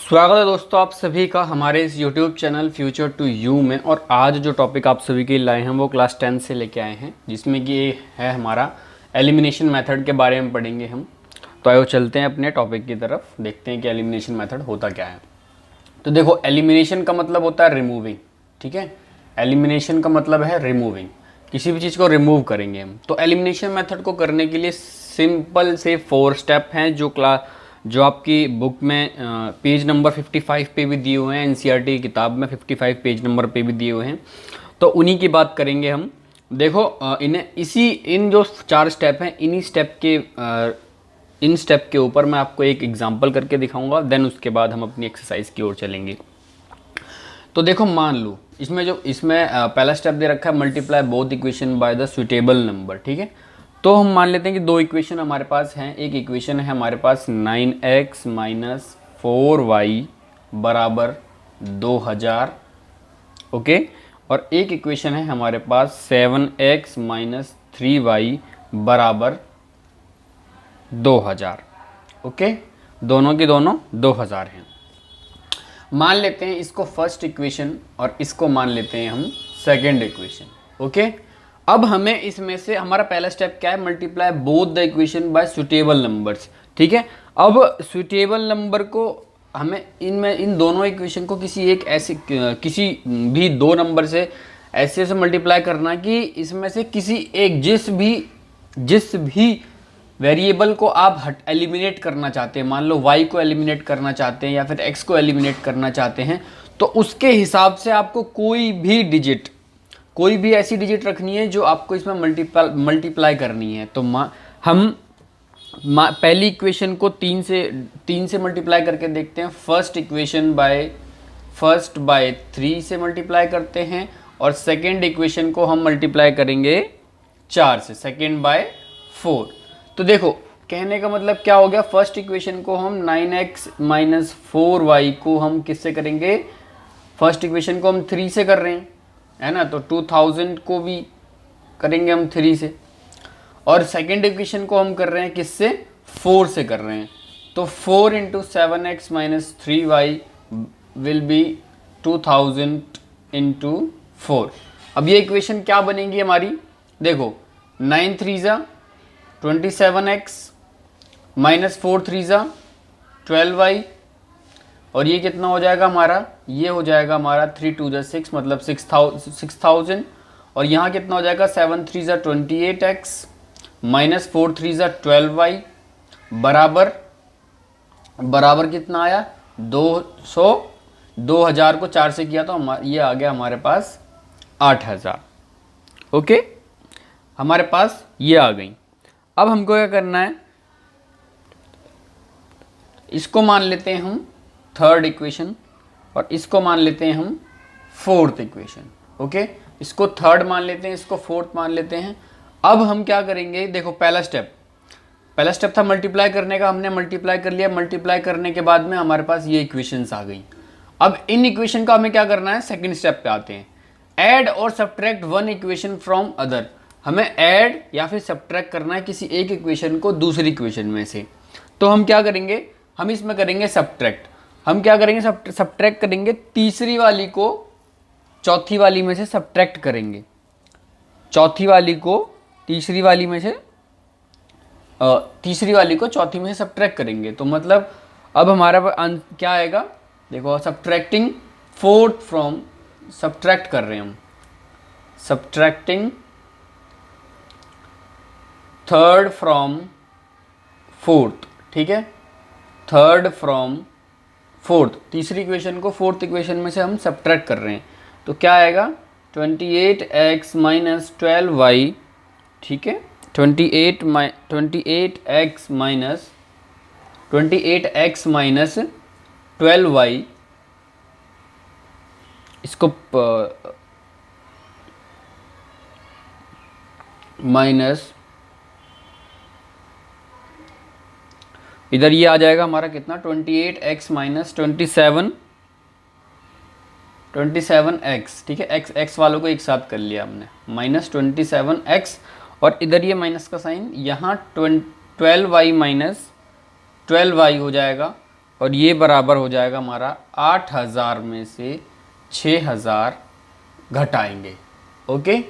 स्वागत है दोस्तों आप सभी का हमारे इस YouTube channel future to you में। और आज जो टॉपिक आप सभी के लिए लाए हैं वो क्लास 10 से लेके आए हैं, जिसमें कि ये है हमारा एलिमिनेशन मेथड के बारे में पढ़ेंगे हम। तो आइए चलते हैं अपने टॉपिक की तरफ, देखते हैं कि एलिमिनेशन मेथड होता क्या है। तो देखो, एलिमिनेशन का मतलब होता है रिमूविंग। ठीक है, एलिमिनेशन का मतलब है रिमूविंग, किसी भी चीज़ को रिमूव करेंगे हम। तो एलिमिनेशन मेथड को करने के लिए सिंपल से 4 स्टेप हैं जो आपकी बुक में पेज नंबर 55 पे भी दिए हुए हैं, एनसीईआरटी की किताब में 55 पेज नंबर पे भी दिए हुए हैं। तो उन्हीं की बात करेंगे हम। देखो, इन जो 4 स्टेप हैं, इन स्टेप के ऊपर मैं आपको एक एग्जांपल करके दिखाऊंगा, देन उसके बाद हम अपनी एक्सरसाइज की ओर चलेंगे। तो देखो, मान लो इसमें पहला स्टेप दे रखा है multiply both equation by the suitable number. ठीक है, तो हम मान लेते हैं कि 2 इक्वेशन हमारे पास हैं। एक इक्वेशन है हमारे पास 9x माइनस 4y बराबर 2000, ओके। और एक इक्वेशन है हमारे पास 7x माइनस 3y बराबर 2000, ओके। दोनों की दोनों 2000 हैं। मान लेते हैं इसको फर्स्ट इक्वेशन और इसको मान लेते हैं हम सेकेंड इक्वेशन, ओके। अब हमें इसमें से हमारा पहला स्टेप क्या है, multiply both the equation by suitable numbers. ठीक है, अब सुटेबल नंबर को हमें इन दोनों इक्वेशन को किसी भी 2 नंबर से ऐसे मल्टीप्लाई करना कि इसमें से किसी एक जिस भी वेरिएबल को आप एलिमिनेट करना चाहते हैं, मान लो y को एलिमिनेट करना चाहते हैं या फिर x को एलिमिनेट करना चाहते हैं, तो उसके हिसाब से आपको कोई भी ऐसी डिजिट रखनी है जो आपको इसमें मल्टीप्लाई करनी है। तो हम पहली इक्वेशन को 3 से मल्टीप्लाई करके देखते हैं। फर्स्ट बाय 3 से मल्टीप्लाई करते हैं और सेकेंड इक्वेशन को हम मल्टीप्लाई करेंगे 4 से, सेकेंड बाय 4। तो देखो, कहने का मतलब क्या हो गया, फर्स्ट इक्वेशन को हम 9x माइनस 4y को हम किससे करेंगे, फर्स्ट इक्वेशन को हम 3 से कर रहे हैं, है ना। तो 2000 को भी करेंगे हम 3 से, और सेकेंड इक्वेशन को हम कर रहे हैं किससे, 4 से कर रहे हैं। तो 4 into 7x minus 3y will be 2000 into 4। अब ये इक्वेशन क्या बनेगी हमारी, देखो 9 3 जा 27x माइनस 4 3 जा 12y, और ये कितना हो जाएगा हमारा, ये हो जाएगा हमारा 3 2 जा 6 मतलब 6000। और यहाँ कितना हो जाएगा 7 3 जा 28x माइनस 4 3 जा 12y बराबर कितना आया 200। 2000 को 4 से किया तो ये आ गया हमारे पास 8000, ओके। हमारे पास ये आ गई। अब हमको क्या करना है, इसको मान लेते हैं हम थर्ड इक्वेशन और इसको मान लेते हैं हम फोर्थ इक्वेशन, ओके। इसको थर्ड मान लेते हैं, इसको फोर्थ मान लेते हैं। अब हम क्या करेंगे, देखो पहला स्टेप था मल्टीप्लाई करने का, हमने मल्टीप्लाई कर लिया। मल्टीप्लाई करने के बाद में हमारे पास ये इक्वेशंस आ गई। अब इन इक्वेशन का हमें क्या करना है, सेकंड स्टेप पे आते हैं, ऐड और subtract one equation from other. हमें ऐड या फिर सब्ट्रैक्ट करना है किसी एक इक्वेशन को दूसरी इक्वेशन में से। तो हम क्या करेंगे, हम इसमें करेंगे सब्ट्रैक्ट। हम क्या करेंगे, सब्ट्रैक्ट करेंगे, तीसरी वाली को चौथी वाली में से सब्ट्रैक्ट करेंगे। चौथी वाली को तीसरी वाली में से तीसरी वाली को चौथी में से सब्ट्रैक्ट करेंगे। तो मतलब अब हमारा क्या आएगा, देखो सब्ट्रैक्टिंग फोर्थ फ्रॉम, सब्ट्रैक्ट कर रहे हैं हम, सब्ट्रैक्टिंग थर्ड फ्रॉम फोर्थ। ठीक है, थर्ड फ्रॉम फोर्थ, तीसरी इक्वेशन को फोर्थ इक्वेशन में से हम सब्ट्रैक्ट कर रहे हैं। तो क्या आएगा 28x माइनस 12y, ठीक है, 28x माइनस 12y, इसको माइनस, इधर ये आ जाएगा हमारा कितना 28x माइनस 27x, ठीक है। x वालों को एक साथ कर लिया हमने, माइनस 27x, और इधर ये माइनस का साइन, यहाँ 12y माइनस 12y हो जाएगा, और ये बराबर हो जाएगा हमारा 8000 में से 6000 घटाएंगे। ओके,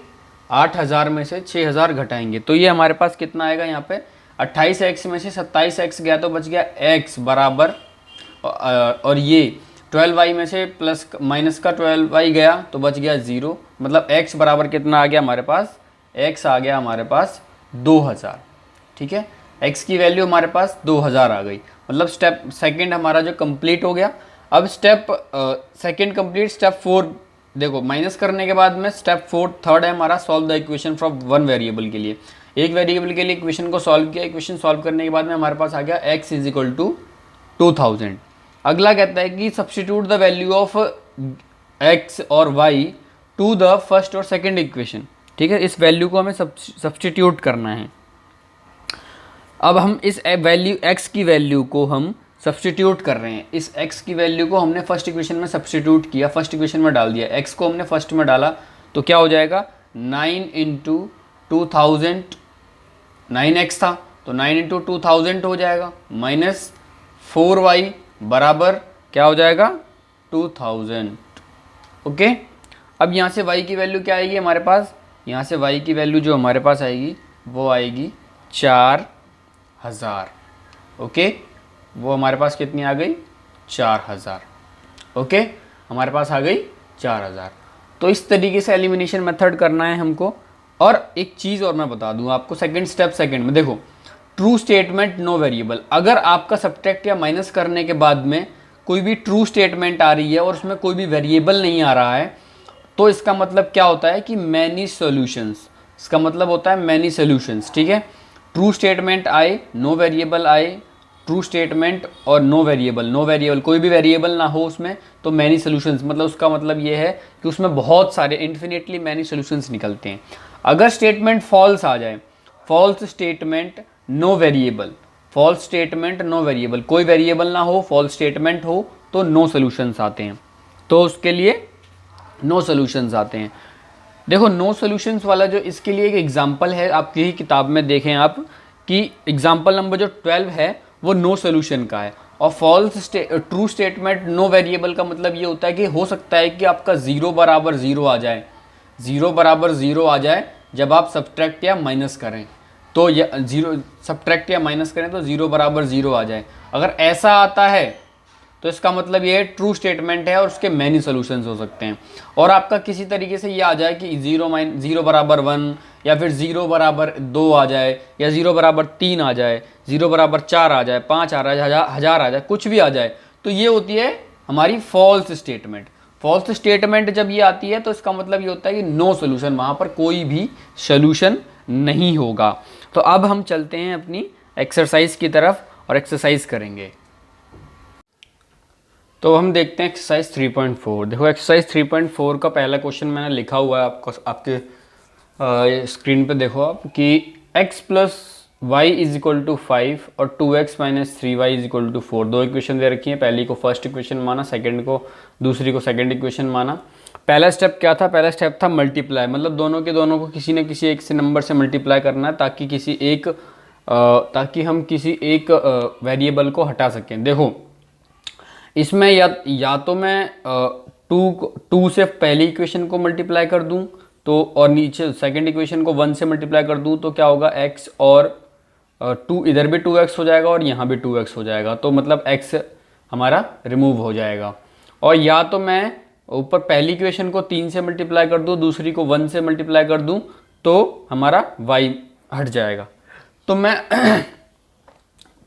8000 में से 6000 घटाएंगे तो ये हमारे पास कितना आएगा यहाँ पे 28x में से 27x गया तो बच गया x बराबर, और ये 12y में से प्लस माइनस का 12y गया तो बच गया 0, मतलब x बराबर कितना आ गया हमारे पास, x आ गया हमारे पास 2000। ठीक है, x की वैल्यू हमारे पास 2000 आ गई, मतलब स्टेप सेकंड हमारा जो कंप्लीट हो गया। अब स्टेप सेकंड कंप्लीट, स्टेप 4 देखो माइनस करने के बाद में स्टेप 4 थर्ड है हमारा solve the equation from one variable के लिए। एक वेरिएबल के लिए इक्वेशन को सॉल्व किया, इक्वेशन सॉल्व करने के बाद में हमारे पास आ गया x इज इक्वल टू 2000। अगला कहता है कि substitute the value of x और y टू द फर्स्ट और सेकंड इक्वेशन। ठीक है, इस वैल्यू को हमें सब्स्टिट्यूट करना है। अब हम इस वैल्यू x की वैल्यू को हम सब्स्टिट्यूट कर रहे हैं। इस x की वैल्यू को हमने फर्स्ट इक्वेशन में सब्स्टिट्यूट किया, फर्स्ट इक्वेशन में डाल दिया, x को हमने फर्स्ट में डाला तो क्या हो जाएगा 9 इंटू 2000, 9x था तो 9 इंटू 2000 हो जाएगा, माइनस 4y बराबर क्या हो जाएगा 2000। ओके, अब यहाँ से y की वैल्यू क्या आएगी हमारे पास, यहाँ से y की वैल्यू जो हमारे पास आएगी वो आएगी 4000। ओके, वो हमारे पास कितनी आ गई 4000। ओके, हमारे पास आ गई 4000। तो इस तरीके से एलिमिनेशन मेथड करना है हमको। और एक चीज़ और मैं बता दूं आपको, सेकंड स्टेप सेकंड में देखो ट्रू स्टेटमेंट नो वेरिएबल, अगर आपका सब्ट्रैक्ट या माइनस करने के बाद में कोई भी ट्रू स्टेटमेंट आ रही है और उसमें कोई भी वेरिएबल नहीं आ रहा है तो इसका मतलब क्या होता है कि मैनी सॉल्यूशंस, इसका मतलब होता है मैनी सॉल्यूशंस। ठीक है, ट्रू स्टेटमेंट आए, नो वेरिएबल आए, ट्रू स्टेटमेंट और नो वेरिएबल कोई भी वेरिएबल ना हो उसमें तो मैनी सॉल्यूशंस, मतलब उसका मतलब ये है कि उसमें बहुत सारे इन्फिनिटली मैनी सॉल्यूशंस निकलते हैं। अगर स्टेटमेंट फॉल्स आ जाए, false statement no variable, false statement no variable, कोई वेरिएबल ना हो, फॉल्स स्टेटमेंट हो तो नो सॉल्यूशंस आते हैं, तो उसके लिए नो सॉल्यूशंस आते हैं। देखो नो सॉल्यूशंस वाला जो इसके लिए एक एग्जांपल है आपकी ही किताब में देखें आप कि एग्जांपल नंबर जो 12 है वो नो सॉल्यूशन का है। और false true statement no variable का मतलब ये होता है कि हो सकता है कि आपका 0 बराबर 0 आ जाए, 0 बराबर 0 आ जाए जब आप सब्ट्रैक्ट या माइनस करें, तो जीरो सब्ट्रैक्ट या माइनस करें तो 0 बराबर 0 आ जाए। अगर ऐसा आता है तो इसका मतलब ये ट्रू स्टेटमेंट है और उसके मैनी सॉल्यूशंस हो सकते हैं। और आपका किसी तरीके से ये आ जाए कि 0 बराबर 1 या फिर 0 बराबर 2 आ जाए या 0 बराबर 3 आ जाए, 0 बराबर 4 आ जाए, 5 आ जाए, 1000 आ जाए, कुछ भी आ जाए, तो ये होती है हमारी फॉल्स स्टेटमेंट। फॉल्स स्टेटमेंट जब ये आती है तो इसका मतलब ये होता है कि नो सोल्यूशन, वहाँ पर कोई भी सोल्यूशन नहीं होगा। तो अब हम चलते हैं अपनी एक्सरसाइज की तरफ और एक्सरसाइज करेंगे। तो हम देखते हैं एक्सरसाइज 3.4। देखो एक्सरसाइज 3.4 का पहला क्वेश्चन मैंने लिखा हुआ है आपको, आपके स्क्रीन पे देखो आप कि x plus y is equal to 5 और 2x minus 3y is equal to 4। दो इक्वेशन दे रखी हैं, पहली को फर्स्ट इक्वेशन माना, सेकंड को दूसरी को सेकंड इक्वेशन माना। पहला स्टेप क्या था, पहला स्टेप था मल्टीप्लाई, मतलब दोनों के दोनों को किसी न किसी एक से नंबर से मल्टीप्लाई करना है ताकि हम किसी एक वेरिएबल को हटा सकें। देखो इसमें या तो मैं 2 से पहली इक्वेशन को मल्टीप्लाई कर दूं तो, और नीचे सेकंड इक्वेशन को 1 से मल्टीप्लाई कर दूं तो क्या होगा x और 2, इधर भी 2x हो जाएगा और यहाँ भी 2x हो जाएगा, तो मतलब x हमारा रिमूव हो जाएगा। और या तो मैं ऊपर पहली इक्वेशन को 3 से मल्टीप्लाई कर दूं, दूसरी को 1 से मल्टीप्लाई कर दूं तो हमारा y हट जाएगा। तो मैं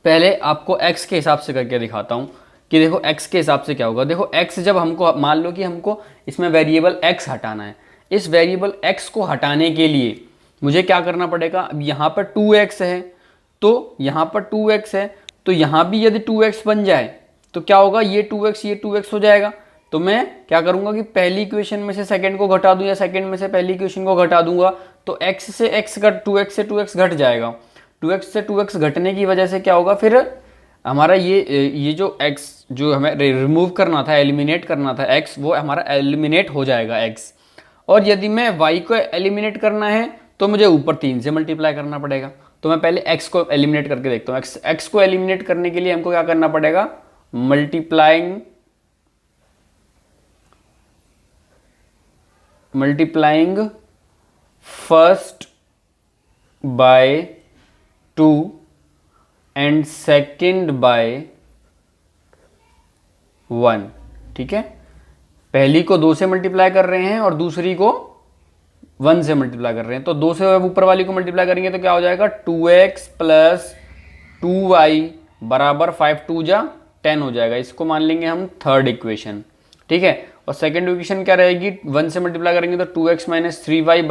पहले आपको x के हिसाब से करके दिखाता हूँ कि देखो x के हिसाब से क्या होगा। देखो x जब हमको, मान लो कि हमको इसमें वेरिएबल x हटाना है, इस वेरिएबल x को हटाने के लिए मुझे क्या करना पड़ेगा, अब यहाँ पर 2x है तो यहाँ पर 2x है, तो यहाँ भी यदि 2x बन जाए तो क्या होगा, ये 2x हो जाएगा। तो मैं क्या करूँगा कि पहली इक्वेशन में से सेकंड को घटा दूँ या सेकंड में से पहली इक्वेशन को घटा दूंगा तो x से x घट 2x से 2x घट जाएगा। 2x से 2x घटने की वजह से क्या होगा, फिर हमारा ये जो x जो हमें रिमूव करना था, एलिमिनेट करना था x, वो हमारा एलिमिनेट हो जाएगा x। और यदि मैं y को एलिमिनेट करना है तो मुझे ऊपर 3 से मल्टीप्लाई करना पड़ेगा। तो मैं पहले x को एलिमिनेट करके देखता हूँ। x को एलिमिनेट करने के लिए हमको क्या करना पड़ेगा, multiplying first by 2 and second by 1। ठीक है, पहली को 2 से मल्टीप्लाई कर रहे हैं और दूसरी को 1 से मल्टीप्लाई कर रहे हैं। तो 2 से ऊपर वाली को मल्टीप्लाई करेंगे तो क्या हो जाएगा, 2x प्लस 2y बराबर 5 2 जा 10 हो जाएगा। इसको मान लेंगे हम थर्ड इक्वेशन। ठीक है, और सेकेंड इक्वेशन क्या रहेगी, 1 से मल्टीप्लाई करेंगे तो 2x माइनस 3y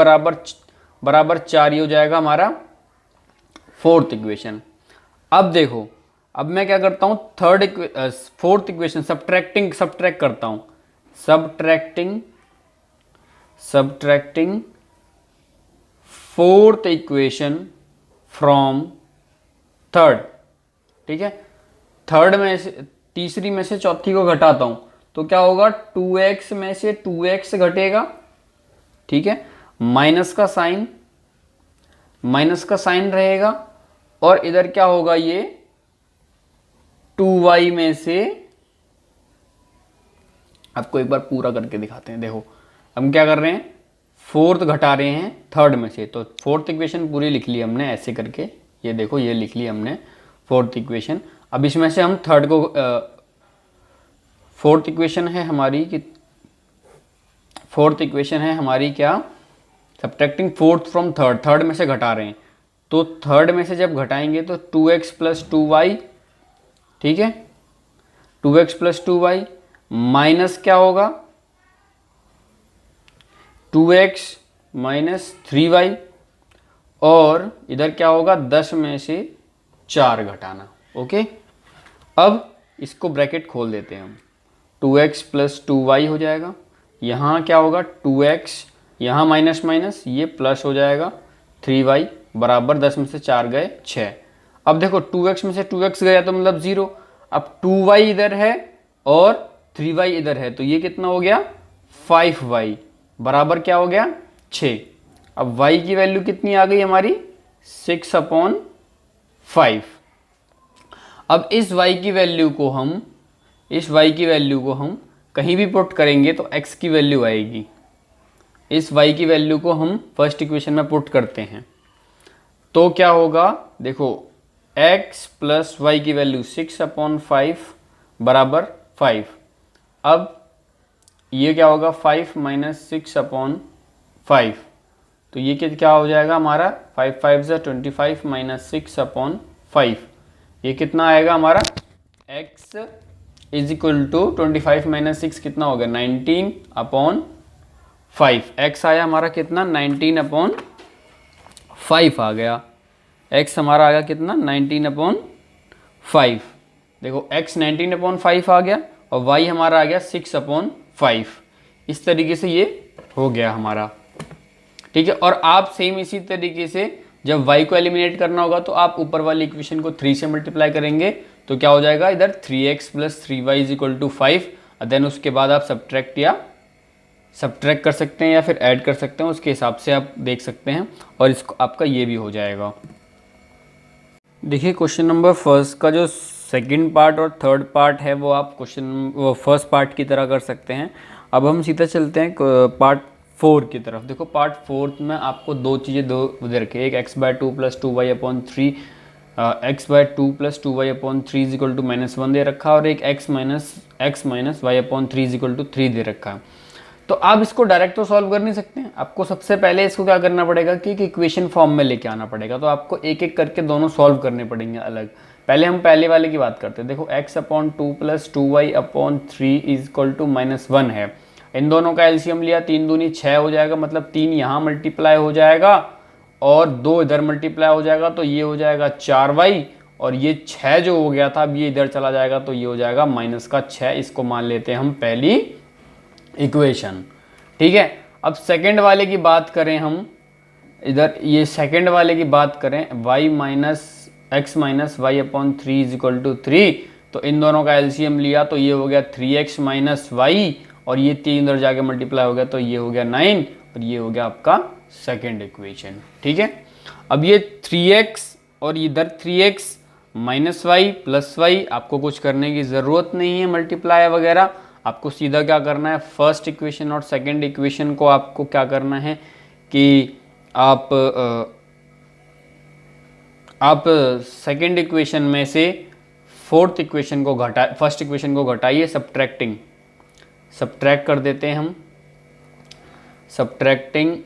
बराबर 4 ही हो जाएगा हमारा फोर्थ इक्वेशन। अब देखो, अब मैं क्या करता हूं, फोर्थ इक्वेशन सब्ट्रैक्ट करता हूं, subtracting fourth equation from third. ठीक है, थर्ड में से तीसरी में से चौथी को घटाता हूं तो क्या होगा, 2x में से 2x घटेगा। ठीक है, माइनस का साइन रहेगा और इधर क्या होगा, ये 2y में से, आपको एक बार पूरा करके दिखाते हैं। देखो हम क्या कर रहे हैं, फोर्थ घटा रहे हैं थर्ड में से, तो फोर्थ इक्वेशन पूरी लिख ली हमने ऐसे करके, ये देखो ये लिख ली हमने फोर्थ इक्वेशन। अब इसमें से हम थर्ड को, फोर्थ इक्वेशन है हमारी क्या, subtracting fourth from third, third में से घटा रहे हैं। तो थर्ड में से जब घटाएंगे तो 2x प्लस 2y, ठीक है, 2x प्लस 2y माइनस क्या होगा, 2x माइनस 3y, और इधर क्या होगा, 10 में से 4 घटाना। ओके, अब इसको ब्रैकेट खोल देते हैं हम, 2x प्लस 2y हो जाएगा, यहाँ क्या होगा 2x, यहाँ माइनस माइनस ये प्लस हो जाएगा, 3y बराबर 10 में से 4 गए 6। अब देखो 2x में से 2x गया तो मतलब 0, अब 2y इधर है और 3y इधर है, तो ये कितना हो गया 5y बराबर क्या हो गया 6। अब y की वैल्यू कितनी आ गई हमारी 6/5। अब इस y की वैल्यू को हम कहीं भी पुट करेंगे तो x की वैल्यू आएगी। इस y की वैल्यू को हम फर्स्ट इक्वेशन में पुट करते हैं तो क्या होगा, देखो x प्लस y की वैल्यू 6/5 बराबर 5। अब ये क्या होगा 5 माइनस 6/5, तो ये क्या हो जाएगा हमारा 5 5 25 माइनस 6/5, ये कितना आएगा हमारा x is equal to 25 minus 6 कितना हो गया 19/5। x आया हमारा कितना 19/5 आ गया, x हमारा आ गया कितना 19/5। देखो x 19/5 आ गया और y हमारा आ गया 6/5। इस तरीके से ये हो गया हमारा। ठीक है, और आप सेम इसी तरीके से जब y को एलिमिनेट करना होगा तो आप ऊपर वाली इक्वेशन को 3 से मल्टीप्लाई करेंगे तो क्या हो जाएगा, इधर 3x plus 3y is equal to 5। Then उसके बाद आप सब्ट्रैक्ट कर सकते हैं या फिर ऐड कर सकते हैं, उसके हिसाब से आप देख सकते हैं, और इसको आपका ये भी हो जाएगा। देखिए क्वेश्चन नंबर फर्स्ट का जो सेकंड पार्ट और थर्ड पार्ट है वो आप फर्स्ट पार्ट की तरह कर सकते हैं। अब हम सीधा चलते हैं पार्ट 4 की तरफ। देखो पार्ट 4 में आपको दो चीज़ें दे रखी है, एक x/2 plus 2y/3 x/2 plus 2y/3 is equal to -1 दे रखा है, और एक x minus y/3 is equal to 3 दे रखा है। तो आप इसको डायरेक्ट तो सॉल्व कर नहीं सकते हैं, आपको सबसे पहले इसको क्या करना पड़ेगा कि एक इक्वेशन फॉर्म में लेके आना पड़ेगा। तो आपको एक एक करके दोनों सॉल्व करने पड़ेंगे अलग। पहले हम पहले वाले की बात करते हैं। देखो x/2 plus 2y/3 is equal to -1 है, इन दोनों का एलसीएम लिया, 3 दूनी 6 हो जाएगा, मतलब 3 यहाँ मल्टीप्लाई हो जाएगा और 2 इधर मल्टीप्लाई हो जाएगा, तो ये हो जाएगा 4y, और ये 6 जो हो गया था अब ये इधर चला जाएगा तो ये हो जाएगा -6। इसको मान लेते हैं हम पहली इक्वेशन। ठीक है, अब सेकंड वाले की बात करें हम, इधर ये सेकंड वाले की बात करें x minus y/3 is equal to 3, तो इन दोनों का एलसीएम लिया तो ये हो गया 3x माइनस y, और ये 3 इधर जाके मल्टीप्लाई हो गया तो ये हो गया 9, और ये हो गया आपका सेकंड इक्वेशन। ठीक है, अब ये 3x और इधर 3x minus Y plus Y, आपको कुछ करने की ज़रूरत नहीं है मल्टीप्लाई वगैरह, आपको सीधा क्या करना है, फर्स्ट इक्वेशन और सेकंड इक्वेशन को आपको क्या करना है कि आप सेकंड इक्वेशन में से फोर्थ इक्वेशन को फर्स्ट इक्वेशन को घटाइए, सब्ट्रैक्ट कर देते हैं हम, subtracting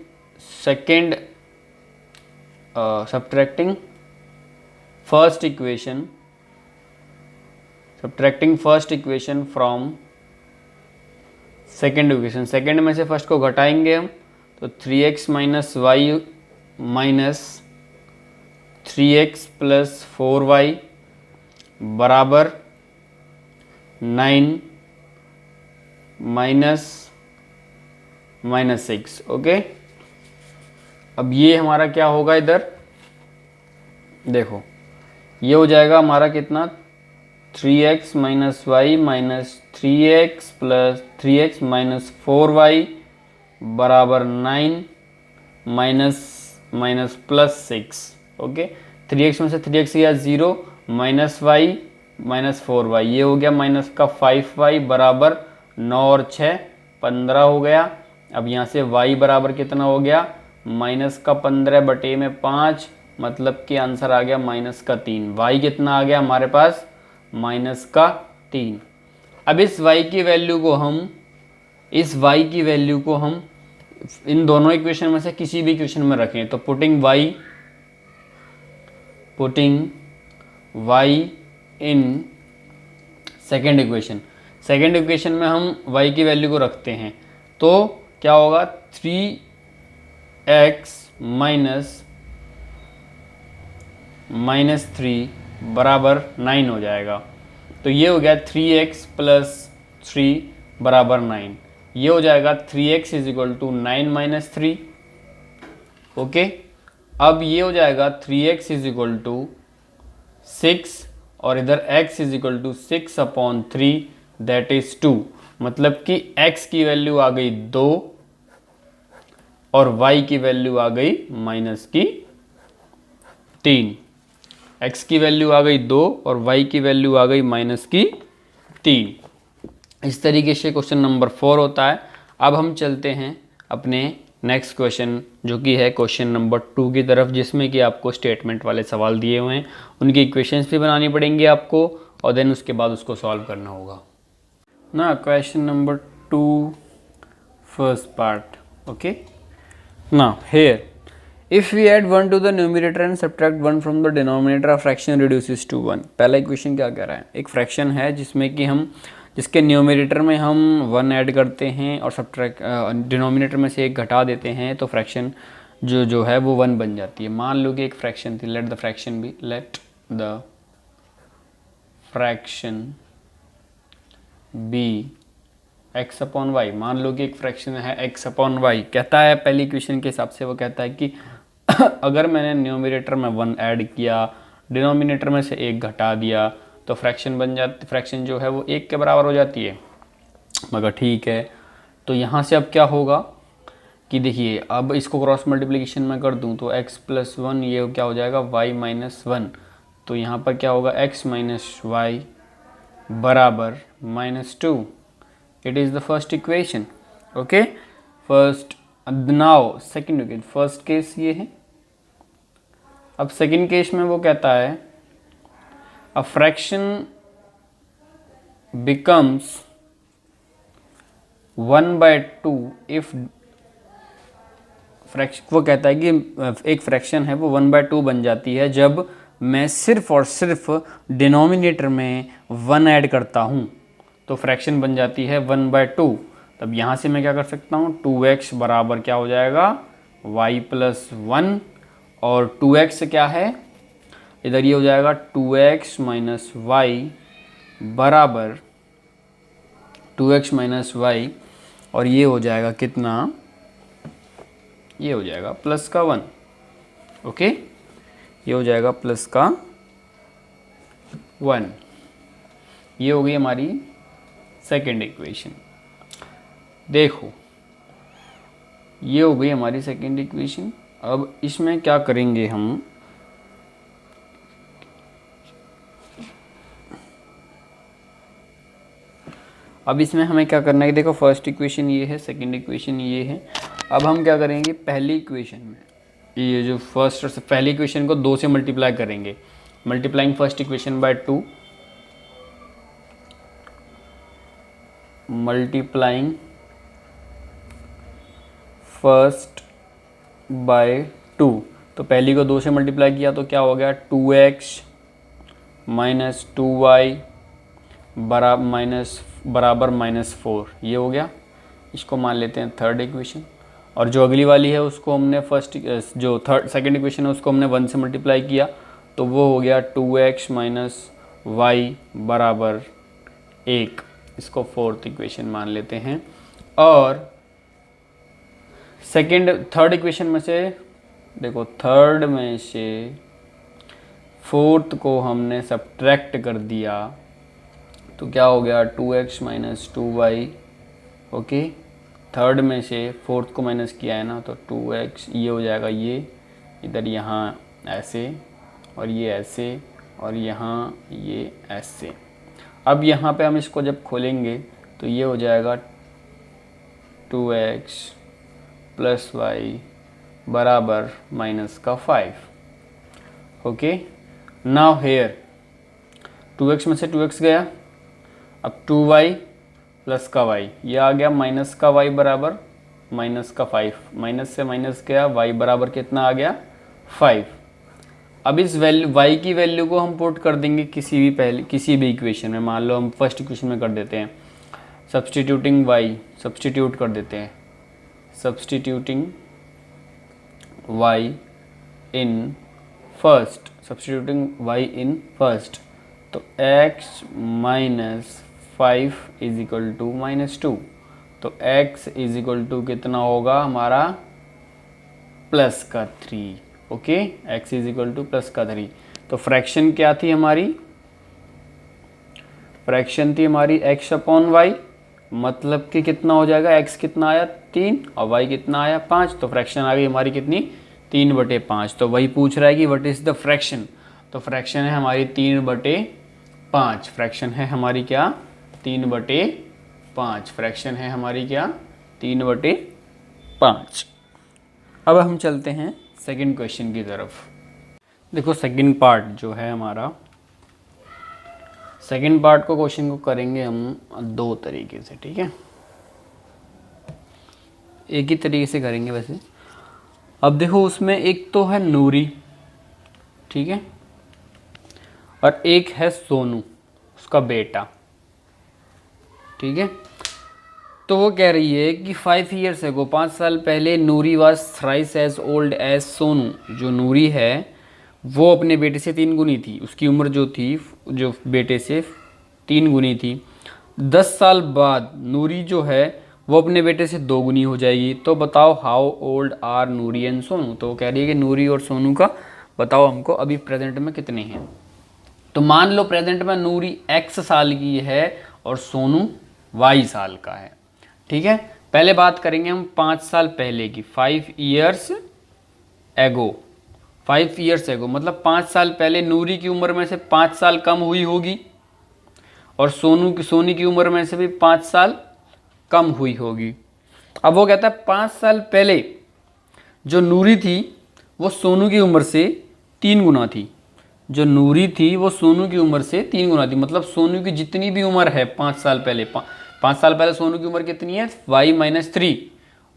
first equation from second equation, second में से फर्स्ट को घटाएंगे हम, तो 3x minus y minus 3x plus 4y बराबर 9 माइनस 6। ओके, अब ये हमारा क्या होगा, इधर देखो ये हो जाएगा हमारा कितना, 3x minus y minus 3x plus 3x minus 4y बराबर 9 माइनस प्लस 6। ओके, 3x में से 3x गया 0, माइनस वाई माइनस 4y, ये हो गया माइनस का 5y बराबर 9 और 6 15 हो गया। अब यहाँ से y बराबर कितना हो गया, माइनस का 15 बटे में 5, मतलब कि आंसर आ गया माइनस का 3। y कितना आ गया हमारे पास, माइनस का 3। अब इस y की वैल्यू को हम इन दोनों इक्वेशन में से किसी भी इक्वेशन में रखें, तो putting y in second equation में हम y की वैल्यू को रखते हैं, तो क्या होगा, 3x माइनस 3 बराबर 9 हो जाएगा। तो ये हो गया 3x प्लस 3 बराबर 9, ये हो जाएगा 3x is equal to 9 minus 3। Okay, अब ये हो जाएगा 3x इज इक्वल टू 6 और इधर x is equal to 6 upon 3 that is 2, मतलब कि x की वैल्यू आ गई 2 और y की वैल्यू आ गई माइनस की 3। x की वैल्यू आ गई 2 और y की वैल्यू आ गई माइनस की 3। इस तरीके से क्वेश्चन नंबर 4 होता है। अब हम चलते हैं अपने नेक्स्ट क्वेश्चन जो कि है क्वेश्चन नंबर 2 की तरफ, जिसमें कि आपको स्टेटमेंट वाले सवाल दिए हुए हैं, उनकी इक्वेशंस भी बनानी पड़ेंगी आपको और देन उसके बाद उसको सॉल्व करना होगा ना। Question number 2 first part. Okay, now here if we add 1 to the numerator and subtract 1 from the denominator, a fraction reduces to 1। पहला इक्वेशन क्या कह रहा है, एक फ्रैक्शन है जिसके न्यूमरेटर में हम 1 ऐड करते हैं और सब्ट्रैक्ट डिनोमिनेटर में से एक घटा देते हैं, तो फ्रैक्शन जो है वो 1 बन जाती है। मान लो कि एक फ्रैक्शन थी, let the fraction be x upon y. मान लो कि एक फ्रैक्शन है x अपॉन वाई, कहता है पहली इक्वेशन के हिसाब से, वो कहता है कि अगर मैंने न्यूमरेटर में 1 ऐड किया, डिनोमिनेटर में से एक घटा दिया, तो फ्रैक्शन जो है वो 1 के बराबर हो जाती है। मगर ठीक है, तो यहाँ से अब क्या होगा कि देखिए, अब इसको क्रॉस मल्टीप्लिकेशन में कर दूँ तो x प्लस 1 ये क्या हो जाएगा y माइनस 1, तो यहाँ पर क्या होगा x माइनस वाई बराबर minus 2। It is the first equation. Okay, now second equation, first case ये है। अब सेकंड केस में वो कहता है a fraction becomes 1/2 if वो कहता है कि एक फ्रैक्शन है वो 1/2 बन जाती है जब मैं सिर्फ और सिर्फ डिनोमिनेटर में 1 ऐड करता हूँ, तो फ्रैक्शन बन जाती है 1/2। तब यहाँ से मैं क्या कर सकता हूँ, 2x बराबर क्या हो जाएगा y प्लस 1, और 2x क्या है इधर, ये हो जाएगा 2x माइनस वाई बराबर 2x माइनस वाई, और ये हो जाएगा कितना, ये हो जाएगा प्लस का 1। ओके, ये हो जाएगा प्लस का 1। ये हो गई हमारी सेकेंड इक्वेशन। देखो, ये हो गई हमारी सेकेंड इक्वेशन। अब इसमें क्या करेंगे हम, अब इसमें हमें क्या करना है, देखो फर्स्ट इक्वेशन ये है, सेकंड इक्वेशन ये है। अब हम क्या करेंगे, पहली इक्वेशन में ये जो फर्स्ट और पहली इक्वेशन को 2 से मल्टीप्लाई करेंगे। Multiplying first equation by 2, multiplying first by 2। तो पहली को 2 से मल्टीप्लाई किया तो क्या हो गया, 2x माइनस 2y बराबर -4, ये हो गया। इसको मान लेते हैं थर्ड इक्वेशन। और जो अगली वाली है उसको हमने सेकंड इक्वेशन है उसको हमने 1 से मल्टीप्लाई किया तो वो हो गया 2x माइनस वाई बराबर 1। इसको फोर्थ इक्वेशन मान लेते हैं। और थर्ड इक्वेशन में से देखो, थर्ड में से फोर्थ को हमने सब्ट्रैक्ट कर दिया तो क्या हो गया, 2x minus 2y। Okay, third में से फोर्थ को माइनस किया है ना, तो 2x ये हो जाएगा, ये इधर यहाँ ऐसे और ये ऐसे और यहाँ ये ऐसे। अब यहाँ पे हम इसको जब खोलेंगे तो ये हो जाएगा 2x प्लस वाई बराबर -5। ओके, नाउ हेयर 2x में से 2x गया, अब 2y प्लस का y, ये आ गया माइनस का y बराबर -5। माइनस से माइनस गया, y बराबर कितना आ गया, 5। अब इस y की वैल्यू को हम पुट कर देंगे किसी भी इक्वेशन में। मान लो हम फर्स्ट इक्वेशन में कर देते हैं, सब्सटीट्यूटिंग y, सब्सटीट्यूट कर देते हैं, substituting y in first, substituting y in first, तो x minus 5 is equal to -2। तो x इज इक्वल टू कितना होगा हमारा, प्लस का 3। Okay, x is equal two plus का 3। तो फ्रैक्शन क्या थी हमारी, फ्रैक्शन थी हमारी x अपॉन वाई, मतलब कि कितना हो जाएगा, x कितना आया 3 और y कितना आया 5। तो फ्रैक्शन आ गई हमारी कितनी, 3/5। तो वही पूछ रहा है कि व्हाट इज द फ्रैक्शन। तो फ्रैक्शन है हमारी 3/5। फ्रैक्शन है हमारी क्या, 3/5। फ्रैक्शन है हमारी क्या, 3/5। अब हम चलते हैं सेकंड क्वेश्चन की तरफ। देखो सेकंड पार्ट जो है हमारा, सेकंड पार्ट को क्वेश्चन को करेंगे हम 2 तरीके से, ठीक है, एक ही तरीके से करेंगे वैसे। अब देखो उसमें एक तो है नूरी, ठीक है, और एक है सोनू, उसका बेटा, ठीक है। तो वो कह रही है कि 5 years ago, 5 साल पहले, Noori was thrice as old as Sonu. जो नूरी है वो अपने बेटे से 3 गुनी थी, उसकी उम्र जो थी जो बेटे से 3 गुनी थी। 10 साल बाद नूरी जो है वो अपने बेटे से 2 गुनी हो जाएगी। तो बताओ how old are Noori and Sonu. तो वो कह रही है कि नूरी और सोनू का बताओ हमको अभी प्रेजेंट में कितने हैं। तो मान लो प्रेजेंट में नूरी x साल की है और सोनू y साल का है, ठीक है। पहले बात करेंगे हम 5 साल पहले की, 5 years ago। 5 years ago मतलब 5 साल पहले नूरी की उम्र में से 5 साल कम हुई होगी और सोनी की उम्र में से भी 5 साल कम हुई होगी। अब वो कहता है 5 साल पहले जो नूरी थी वो सोनू की उम्र से 3 गुना थी। जो नूरी थी वो सोनू की उम्र से 3 गुना थी, मतलब सोनू की जितनी भी उम्र है 5 साल पहले, 5 साल पहले सोनू की उम्र कितनी है, y-3।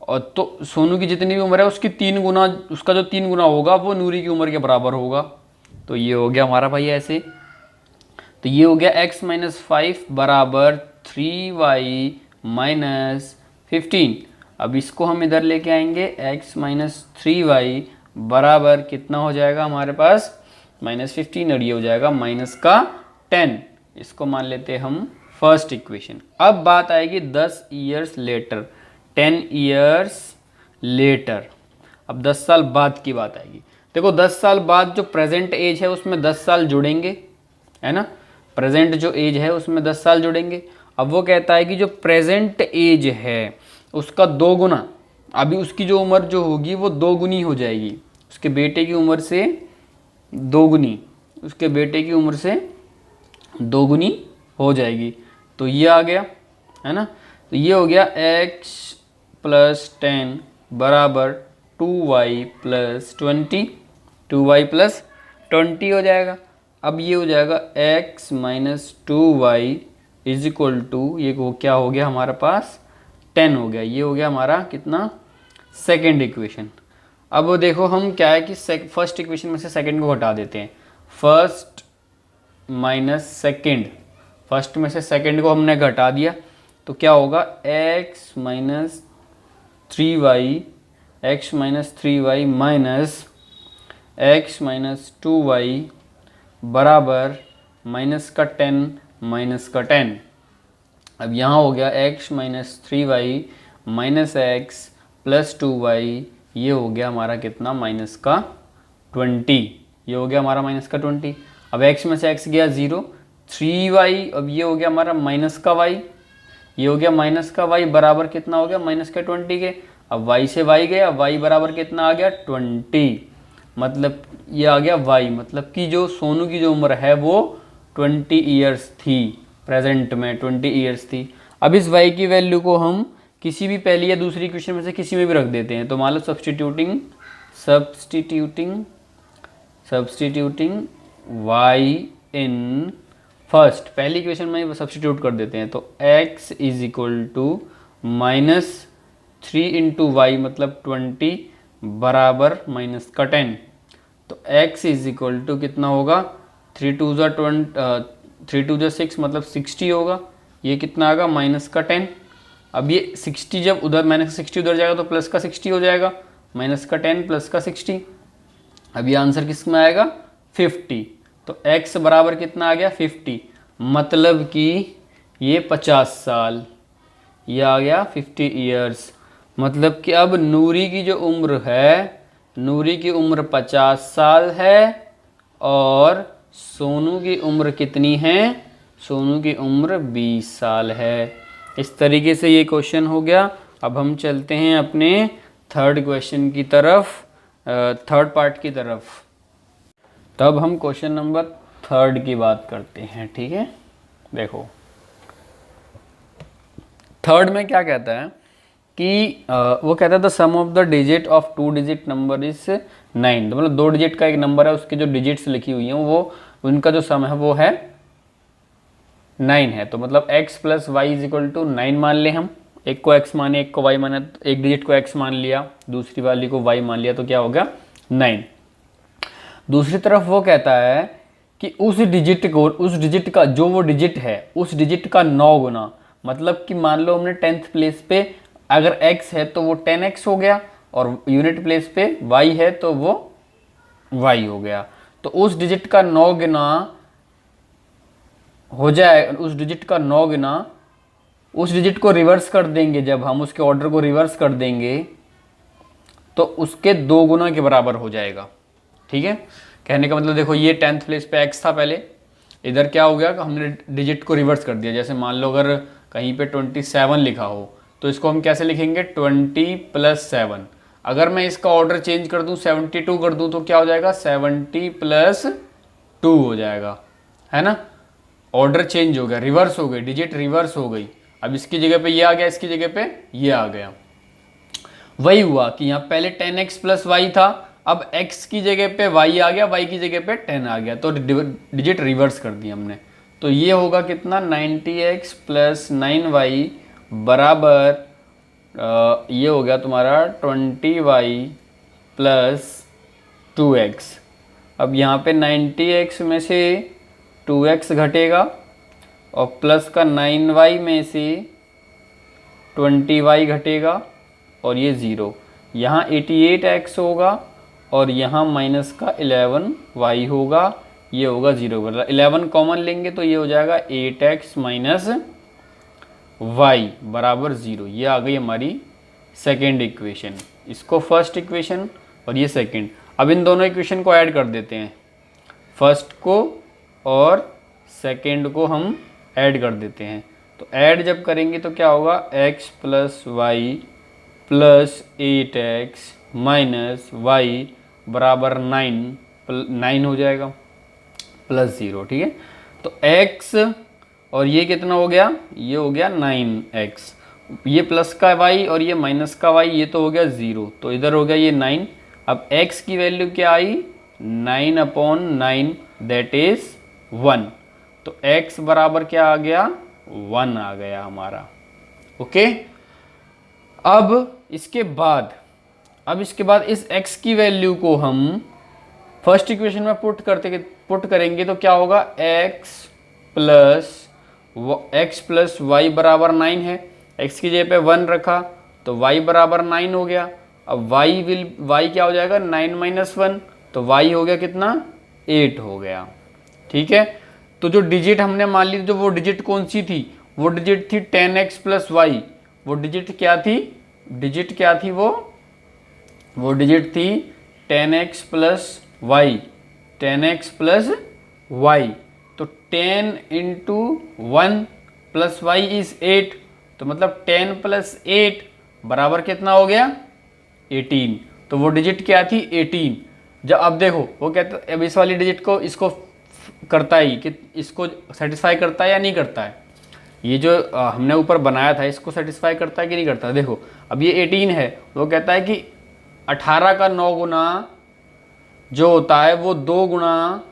और तो सोनू की जितनी भी उम्र है उसकी 3 गुना, उसका जो 3 गुना होगा वो नूरी की उम्र के बराबर होगा। तो ये हो गया हमारा भाई ऐसे। तो ये हो गया x माइनस 5 बराबर 3y माइनस 15। अब इसको हम इधर लेके आएंगे, x माइनस 3y बराबर कितना हो जाएगा हमारे पास, -15, और ये हो जाएगा माइनस का 10। इसको मान लेते हैं हम फर्स्ट इक्वेशन। अब बात आएगी 10 years लेटर, 10 years लेटर। अब 10 साल बाद की बात आएगी। देखो 10 साल बाद जो प्रेजेंट एज है उसमें 10 साल जुड़ेंगे, है ना, प्रेजेंट जो एज है उसमें 10 साल जुड़ेंगे। अब वो कहता है कि जो प्रेजेंट एज है उसका 2 गुना, अभी उसकी जो उम्र जो होगी वो 2 गुनी हो जाएगी, उसके बेटे की उम्र से 2 गुनी, उसके बेटे की उम्र से 2 गुनी हो जाएगी। तो ये आ गया, है ना। तो ये हो गया x प्लस 10 बराबर 2y प्लस 20, 2y प्लस 20 हो जाएगा। अब ये हो जाएगा x minus 2y is equal to, ये वो क्या हो गया हमारे पास 10 हो गया। ये हो गया हमारा कितना, सेकेंड इक्वेशन। अब देखो हम क्या है कि फर्स्ट इक्वेशन में से सेकेंड को घटा देते हैं, फर्स्ट माइनस सेकेंड, फर्स्ट में से सेकेंड को हमने घटा दिया तो क्या होगा x minus 3y, x minus 3y minus x minus 2y बराबर माइनस का 10 माइनस का 10। अब यहाँ हो गया x minus 3y minus x plus 2y, ये हो गया हमारा कितना माइनस का 20, ये हो गया हमारा माइनस का 20। अब x में से x गया 0, 3y, अब ये हो गया हमारा माइनस का y, ये हो गया माइनस का y बराबर कितना हो गया माइनस का 20 के। अब y से y गया, y बराबर कितना आ गया 20, मतलब ये आ गया y, मतलब कि जो सोनू की जो उम्र है वो 20 ईयर्स थी, प्रेजेंट में 20 ईयर्स थी। अब इस y की वैल्यू को हम किसी भी पहली या दूसरी इक्वेशन में से किसी में भी रख देते हैं। तो मान लो सब्सटीट्यूटिंग y इन फर्स्ट, पहली इक्वेशन में सब्सटीट्यूट कर देते हैं। तो x is equal to minus 3 into y मतलब 20 बराबर माइनस का 10। तो x इज इक्वल टू कितना होगा, 3 टू ज़ा 6 मतलब 60 होगा। ये कितना आएगा माइनस का 10। अब ये 60 जब उधर माइनस का 60 उधर जाएगा तो प्लस का 60 हो जाएगा, माइनस का 10 प्लस का 60। अब ये आंसर किस में आएगा 50। तो x बराबर कितना आ गया 50, मतलब कि ये 50 साल, ये आ गया 50 ईयर्स। मतलब कि अब नूरी की जो उम्र है, नूरी की उम्र 50 साल है और सोनू की उम्र कितनी है, सोनू की उम्र 20 साल है। इस तरीके से ये क्वेश्चन हो गया। अब हम चलते हैं अपने थर्ड क्वेश्चन की तरफ, थर्ड पार्ट की तरफ। तब हम क्वेश्चन नंबर थर्ड की बात करते हैं, ठीक है। देखो थर्ड में क्या कहता है कि वो कहता है the sum of the digit of 2 digit number is 9। तो मतलब 2 डिजिट का एक नंबर है, उसके जो डिजिट्स लिखी हुई हैं वो उनका जो सम है वो है 9 है। तो मतलब x plus y is equal to 9 मान ले हम, एक को x माने एक को y माने, तो एक डिजिट को x मान लिया दूसरी वाली को y मान लिया, तो क्या हो गया 9। दूसरी तरफ वो कहता है कि उस डिजिट को, उस डिजिट का जो वो डिजिट है उस डिजिट का 9 गुना, मतलब कि मान लो हमने 10th प्लेस पे अगर x है तो वो 10x हो गया और यूनिट प्लेस पे y है तो वो y हो गया। तो उस डिजिट का 9 गुना हो जाए, उस डिजिट का 9 गुना, उस डिजिट को रिवर्स कर देंगे, जब हम उसके ऑर्डर को रिवर्स कर देंगे तो उसके 2 गुना के बराबर हो जाएगा, ठीक है। कहने का मतलब देखो ये 10th प्लेस पे x था पहले, इधर क्या हो गया कि हमने डिजिट को रिवर्स कर दिया। जैसे मान लो अगर कहीं पे 27 लिखा हो तो इसको हम कैसे लिखेंगे 20 प्लस 7। अगर मैं इसका ऑर्डर चेंज कर दूं 72 कर दूं तो क्या हो जाएगा 70 प्लस 2 हो जाएगा, है ना। ऑर्डर चेंज हो गया, रिवर्स हो गई, डिजिट रिवर्स हो गई। अब इसकी जगह पे ये आ गया, इसकी जगह पे ये आ गया। वही हुआ कि यहाँ पहले 10x प्लस वाई था, अब x की जगह पे y आ गया, y की जगह पे 10 आ गया, तो डिजिट रिवर्स कर दिया हमने। तो ये होगा कितना 90x प्लस 9y बराबर ये हो गया तुम्हारा 20y प्लस 2x। अब यहाँ पे 90x में से 2x घटेगा और प्लस का 9y में से 20y घटेगा और ये 0। यहाँ 88x होगा और यहाँ माइनस का 11y होगा, ये होगा 0। मतलब 11 कॉमन लेंगे तो ये हो जाएगा 8x माइनस y बराबर 0। ये आ गई हमारी सेकेंड इक्वेशन। इसको फर्स्ट इक्वेशन और ये सेकेंड। अब इन दोनों इक्वेशन को ऐड कर देते हैं, फर्स्ट को और सेकेंड को हम ऐड कर देते हैं। तो ऐड जब करेंगे तो क्या होगा x प्लस वाई प्लस 8x माइनस वाई बराबर 9 हो जाएगा प्लस 0, ठीक है। तो x और ये कितना हो गया, ये हो गया 9x, ये प्लस का y और ये माइनस का y, ये तो हो गया 0, तो इधर हो गया ये 9। अब x की वैल्यू क्या आई, 9/9 दैट इज 1, तो x बराबर क्या आ गया, 1 आ गया हमारा। ओके, अब इसके बाद इस x की वैल्यू को हम फर्स्ट इक्वेशन में पुट करेंगे तो क्या होगा, x प्लस y बराबर 9 है, x की जगह पे 1 रखा तो y बराबर 9 हो गया। अब y क्या हो जाएगा, 9 - 1, तो y हो गया कितना, 8 हो गया। ठीक है, तो जो डिजिट हमने मान ली, जो वो डिजिट कौन सी थी, वो डिजिट थी 10x प्लस वाई। वो डिजिट क्या थी, वो डिजिट थी 10x plus Y, 10x plus Y. तो 10 इंटू 1 प्लस वाई इज 8, तो मतलब 10 प्लस 8 बराबर कितना हो गया, 18। तो वो डिजिट क्या थी, 18। जब अब देखो वो कहता है, अब इस वाली डिजिट को इसको करता है कि इसको सेटिस्फाई करता है या नहीं करता है, ये जो हमने ऊपर बनाया था इसको सेटिस्फाई करता है कि नहीं करता है। देखो अब ये 18 है, वो कहता है कि 18 का 9 गुना जो होता है वो 2 गुना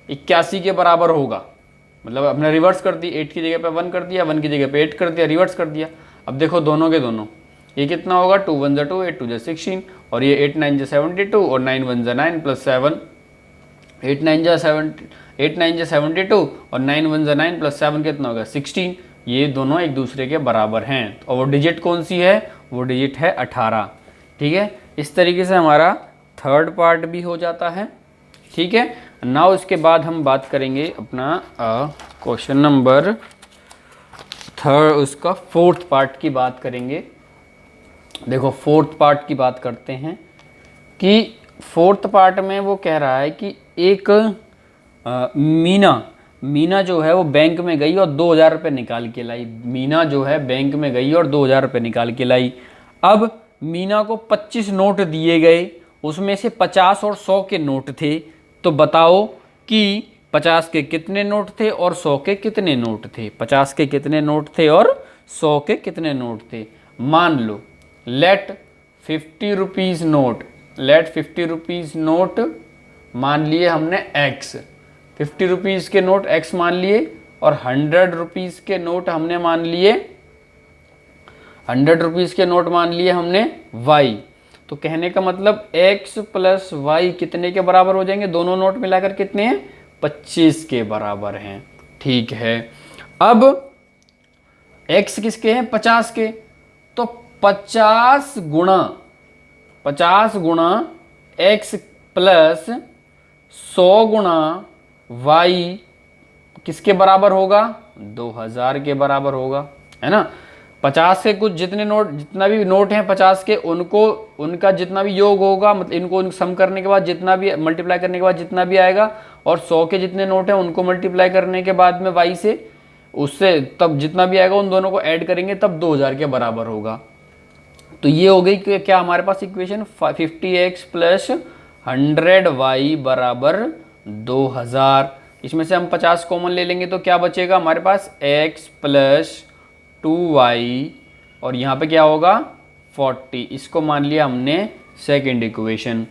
81 के बराबर होगा। मतलब हमने रिवर्स कर दी, 8 की जगह पे 1 कर दिया, 1 की जगह पे 8 कर दिया, रिवर्स कर दिया। अब देखो दोनों के दोनों, ये कितना होगा, 2 1 = 2, 8 2 = 16, और ये 8 9 = 72 और 9 1 = 9 प्लस 7, 8 9 = 72 और 9 1 = 9 प्लस 7 कितना होगा, 16। ये दोनों एक दूसरे के बराबर हैं, और वो डिजिट कौन सी है, वो डिजिट है 18। ठीक है, इस तरीके से हमारा थर्ड पार्ट भी हो जाता है। ठीक है, नाउ इसके बाद हम बात करेंगे अपना क्वेश्चन नंबर थर्ड, उसका फोर्थ पार्ट की बात करेंगे। देखो फोर्थ पार्ट की बात करते हैं कि फोर्थ पार्ट में वो कह रहा है कि एक मीना जो है वो बैंक में गई और 2000 रुपये निकाल के लाई। मीना जो है बैंक में गई और 2000 रुपये निकाल के लाई। अब मीना को 25 नोट दिए गए, उसमें से 50 और 100 के नोट थे। तो बताओ कि 50 के कितने नोट थे और 100 के कितने नोट थे। 50 के कितने नोट थे और 100 के कितने नोट थे। मान लो लेट 50 रुपीज़ नोट मान लिए हमने x, 50 रुपीज़ के नोट x मान लिए, और 100 रुपीज़ के नोट हमने मान लिए, 100 रुपीज़ के नोट मान लिए हमने y। तो कहने का मतलब x प्लस वाई कितने के बराबर हो जाएंगे, दोनों नोट मिलाकर कितने हैं, 25 के बराबर हैं। ठीक है, अब x किसके हैं, 50 के, तो 50 गुणा x प्लस 100 गुणा y किसके बराबर होगा, 2000 के बराबर होगा, है ना। 50 के कुछ जितना भी नोट हैं 50 के, उनका जितना भी योग होगा, मतलब इनको सम करने के बाद जितना भी, मल्टीप्लाई करने के बाद जितना भी आएगा, और 100 के जितने नोट हैं उनको मल्टीप्लाई करने के बाद में y से, उससे तब जितना भी आएगा उन दोनों को ऐड करेंगे तब 2000 के बराबर होगा। तो ये हो गई कि क्या हमारे पास इक्वेशन 50x प्लस 100y बराबर 2000। इसमें से हम 50 कॉमन ले लेंगे तो क्या बचेगा हमारे पास, x प्लस 2y, और यहाँ पे क्या होगा 40। इसको मान लिया हमने सेकेंड इक्वेशन,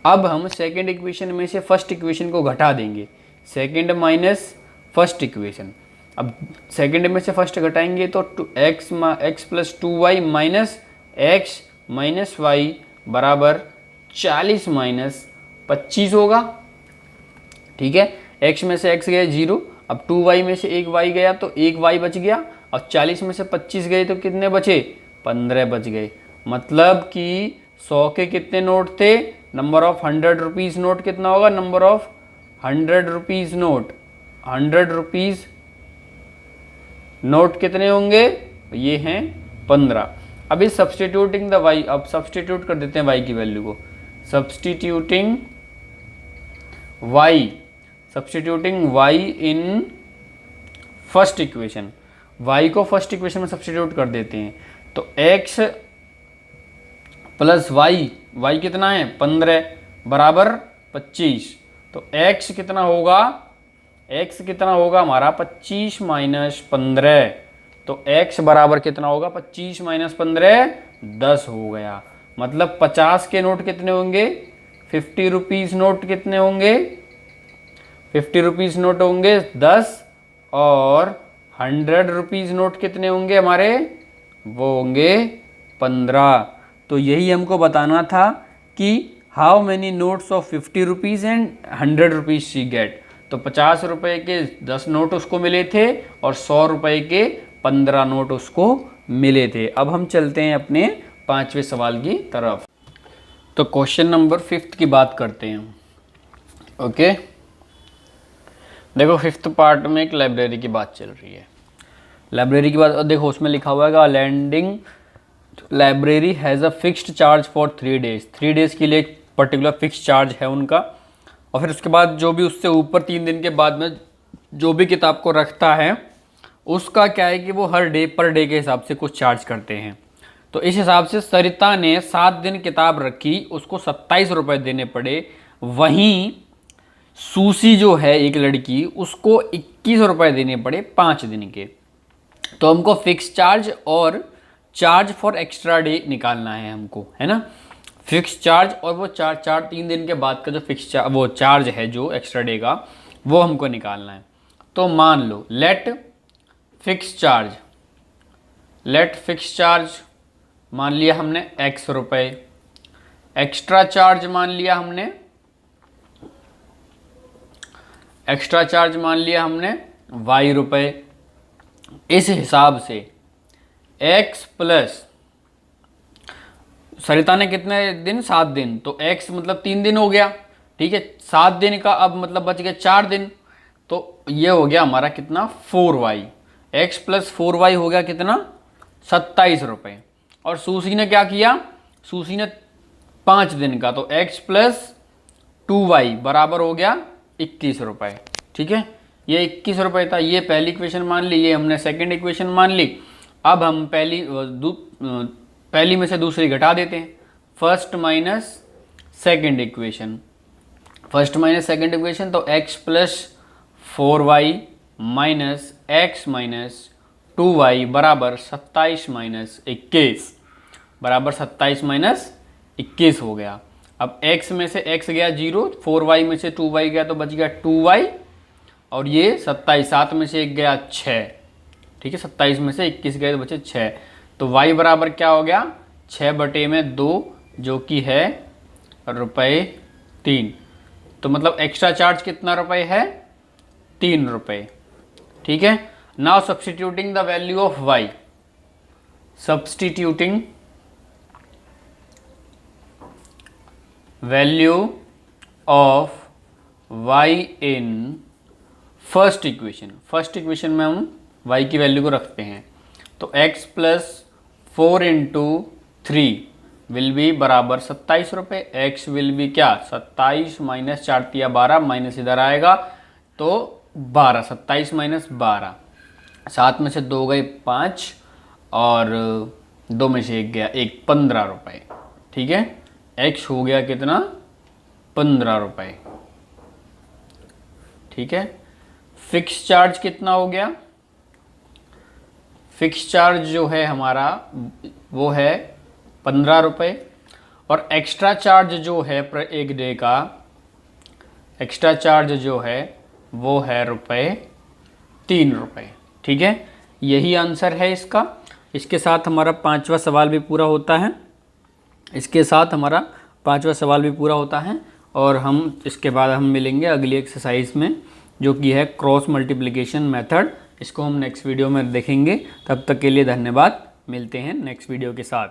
अब हम सेकेंड इक्वेशन में से फर्स्ट इक्वेशन को घटा देंगे, सेकेंड माइनस फर्स्ट इक्वेशन। अब सेकेंड में से फर्स्ट घटाएंगे तो x plus 2y minus x minus y बराबर 40 माइनस 25 होगा। ठीक है, x में से x गए 0, अब 2y में से एक y गया तो एक y बच गया, और 40 में से 25 गए तो कितने बचे, 15 बच गए। मतलब कि 100 के कितने नोट थे, नंबर ऑफ 100 रुपीज़ नोट कितना होगा, number of 100 rupees note, 100 rupees note कितने होंगे, ये हैं 15। अभी सब्सटीट्यूटिंग द y, अब सब्सटीट्यूट कर देते हैं y की वैल्यू को, substituting y in first equation, y को फर्स्ट इक्वेशन में सब्सटीट्यूट कर देते हैं। तो x प्लस y कितना है 15 बराबर 25, तो x कितना होगा x कितना होगा हमारा 25 माइनस 15, तो x बराबर कितना होगा 25 माइनस 15 10 हो गया। मतलब 50 के नोट कितने होंगे, 50 रुपीज़ नोट कितने होंगे, 50 रुपीज़ नोट होंगे 10, और 100 रुपीज़ नोट कितने होंगे हमारे, वो होंगे 15। तो यही हमको बताना था कि how many notes of 50 rupees and 100 rupees she get. तो 50 रुपए के 10 नोट उसको मिले थे और 100 रुपए के 15 नोट उसको मिले थे। अब हम चलते हैं अपने 5वें सवाल की तरफ। तो क्वेश्चन नंबर 5 की बात करते हैं। ओके, देखो 5th पार्ट में एक लाइब्रेरी की बात चल रही है। लाइब्रेरी की बात देखो, उसमें लिखा हुआ है lending library has a fixed charge for 3 days. 3 days के लिए एक पर्टिकुलर फिक्स चार्ज है उनका, और फिर उसके बाद जो भी उससे ऊपर 3 दिन के बाद में जो भी किताब को रखता है उसका क्या है कि वो हर डे पर डे के हिसाब से कुछ चार्ज करते हैं। तो इस हिसाब से सरिता ने 7 दिन किताब रखी, उसको 27 रुपये देने पड़े। वहीं सूसी जो है एक लड़की, उसको 21 रुपये देने पड़े 5 दिन के। तो हमको फिक्स चार्ज और चार्ज फॉर एक्स्ट्रा डे निकालना है हमको, है ना। फिक्स चार्ज और वो 3 दिन के बाद का जो फिक्स वो चार्ज है जो एक्स्ट्रा डे का, वो हमको निकालना है। तो मान लो लेट फिक्स चार्ज मान लिया हमने x रुपए, एक्स्ट्रा चार्ज मान लिया हमने y रुपए। इस हिसाब से x प्लस सरिता ने कितने दिन, 7 दिन, तो x मतलब 3 दिन हो गया, ठीक है। 7 दिन का अब मतलब बच गया 4 दिन, तो ये हो गया हमारा कितना 4y। x प्लस 4y हो गया कितना 27 रुपये। और सूसी ने क्या किया, सूसी ने 5 दिन का, तो x प्लस 2y बराबर हो गया 21 रुपये, ठीक है। ये 21 रुपये था, ये पहली इक्वेशन मान ली, ये हमने सेकंड इक्वेशन मान ली। अब हम पहली में से दूसरी घटा देते हैं, फर्स्ट माइनस सेकंड इक्वेशन। तो x plus 4y minus x minus 2y बराबर 27 माइनस 21 हो गया। अब x में से x गया 0, 4y में से 2y गया तो बच गया 2y, और ये 27, 7 में से 1 गया 6, ठीक है। 27 में से 21 गए तो बचे 6। तो y बराबर क्या हो गया 6/2, जो कि है ₹3। तो मतलब एक्स्ट्रा चार्ज कितना रुपए है, 3 रुपये, ठीक है। Now substituting the value of y, substituting value of y in first equation में हम y की वैल्यू को रखते हैं। तो x plus 4 into 3 will be बराबर 27 रुपये। x विल बी क्या 27 माइनस 4 तिया 12, माइनस इधर आएगा तो 12, 27 माइनस 12, 7 में से 2 गए 5 और 2 में से 1 गया 1, 15 रुपये, ठीक है। x हो गया कितना 15 रुपये, ठीक है। फिक्स चार्ज कितना हो गया, फिक्स चार्ज जो है हमारा वो है 15 रुपये, और एक्स्ट्रा चार्ज जो है पर एक डे का, एक्स्ट्रा चार्ज जो है वो है ₹3 रुपये, ठीक है। यही आंसर है इसका। इसके साथ हमारा 5वां सवाल भी पूरा होता है, और हम इसके बाद हम मिलेंगे अगली एक्सरसाइज में, जो कि है क्रॉस मल्टीप्लिकेशन मेथड। इसको हम नेक्स्ट वीडियो में देखेंगे। तब तक के लिए धन्यवाद, मिलते हैं नेक्स्ट वीडियो के साथ।